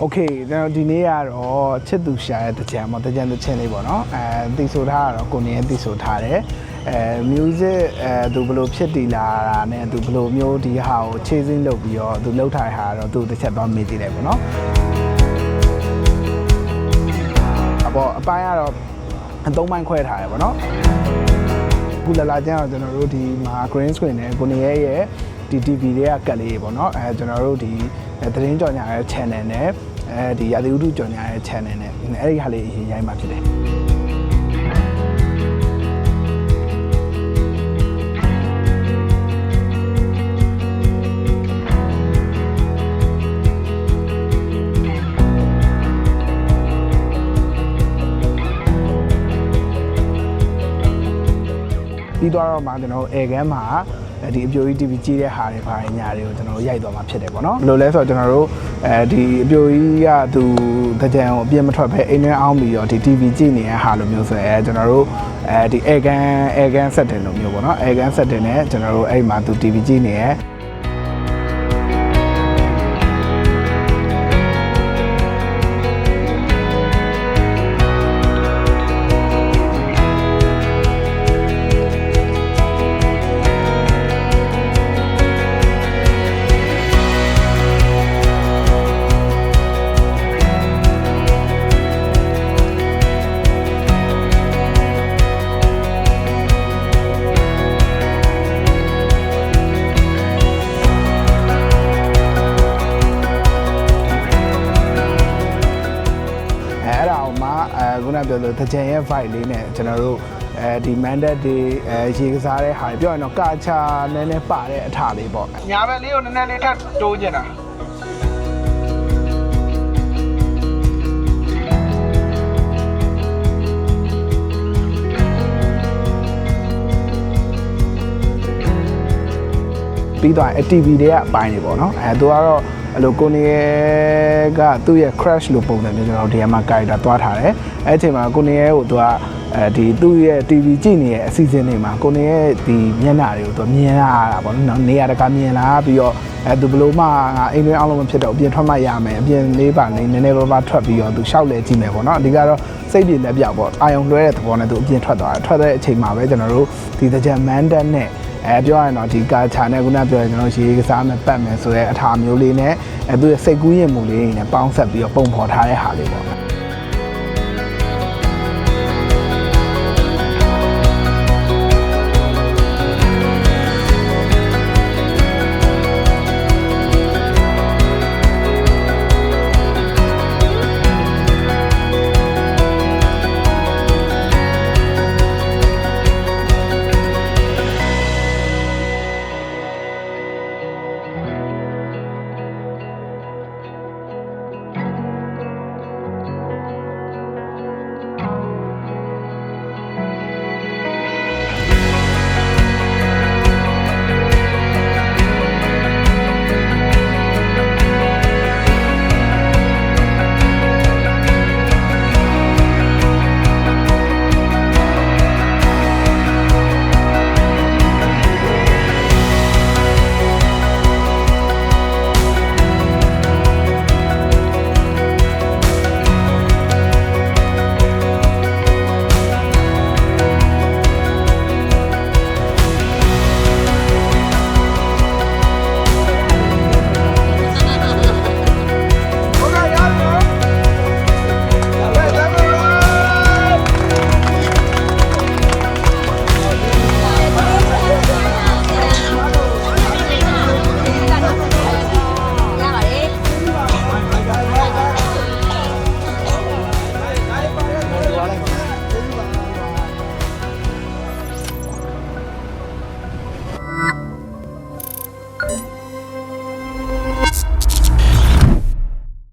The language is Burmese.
โอเคဒီနေ့ကတော့ချစ်သူရှာရဲ့တကြံပေါ့တကြံတစ်ချင်းလေးပေါ့နော်တီဆိုထားတော့ကိုနေတီဆိုထားတယ်music သူဘယ်လိုဖြစ်တည်လာတာနဲ့သူဘယ်လိုမျိုးဒီဟာကိုခြေစင်းလုပ်ပြီးတော့သူလှုပ်ထားတဲ့ဟာတော့သူတစ်ချက်သွားမေးကြည့်တယ်ပေါ့နော်အပိုင်းကတော့3ပိုင်းခွဲထားတယ်ပေါ့နော်ခုလာကျန်တော့ကျွန်တော်တို့ဒီမှာ green screen နဲ့ကိုနေရဲ့ဒီ TV တွေကကတ်လေးပေါ့နော်ကျွန်တော်တို့ဒီသတင်းကြော်ညာရဲ့ channel နဲ့ဒီရာသီဥတုကြော်ညာရဲ့ channel နဲ့အဲ့ဒီဟာလေးအရင်ရိုက်မှဖြစ်တယ်ပြီးတော့မှကျွန်တော်အေကန်မှာဒီအပြိုကြီး TV ကြီးတဲ့ဟာတွေပါညာတွေကိုကျွန်တော်တို့ရိုက်သွားမှာဖြစ်တယ်ပေါ့နော်ဘယ်လိုလဲဆိုတော့ကျွန်တော်တို့ဒီအပြိုကြီးကသူတကြံကိုအပြည့်မထွက်ပဲအိမ်ထဲအောင်ပြီးတော့ဒီ TV ကြည့်နေတဲ့ဟာလိုမျိုးဆိုရင်ကျွန်တော်တို့ဒီအေကန် setting လိုမျိုးပေါ့နော်အေကန် setting နဲ့ကျွန်တော်တို့အဲ့မှာသူ TV ကြည့်နေရဲ့ခုနပြောလို့တကြံရဲ့ vibe လေးနဲ့ကျွန်တော်တို့ဒီ mandate တွေရေကစားတဲ့ဟာပြောရင်တော့ကာချာနည်းနည်းပါတဲ့အထာလေးပေါ့ညာဘက်လေးကိုနည်းနည်းလေးထပ်တိုးကျင်တာပြီးတော့ TV တွေကအပိုင်းတွေပေါ့နော်သူကတော့အဲ့လိုကိုနေကသူ့ရဲ့ crash လို့ပုံစံမျိုးကျွန်တော်ဒီမှာ character သွားထားတယ်အဲ့အချိန်မှာကိုနေရဲ့ကိုသူကဒီသူ့ရဲ့ TV ကြည့်နေတဲ့အစီအစဉ်တွေမှာကိုနေရဲ့ဒီမျက်နှာတွေကိုသူမြင်လာတာပေါ့နော်နေရာတကာမြင်လာပြီးတော့သူဘလို့မှအိမ်တွင်းအောင်လို့မဖြစ်တော့အပြင်ထွက်မှရမယ်အပြင်လေးပါနေနည်းနည်းပါးထွက်ပြီးတော့သူရှောက်လဲကြည့်မယ်ပေါ့နော်အဓိကတော့စိတ်ပြည့်လက်ပြောက်ပေါ့အာယုံလွှဲတဲ့သဘောနဲ့သူအပြင်ထွက်သွားတယ်ထွက်တဲ့အချိန်မှာပဲကျွန်တော်တို့ဒီတကြံ mandate နဲ့ပြောရရင်တော့ဒီကာချာနဲ့ခုနပြောရင်ကျွန်တော်ရေကစားမယ်ပတ်မယ်ဆိုတဲ့အထာမျိုးလေးနဲ့သူ့ရဲ့စိတ်ကူးရင်မှုလေးနဲ့ပေါင်းဆက်ပြီးတော့ပုံဖော်ထားတဲ့ဟာလေးပေါ့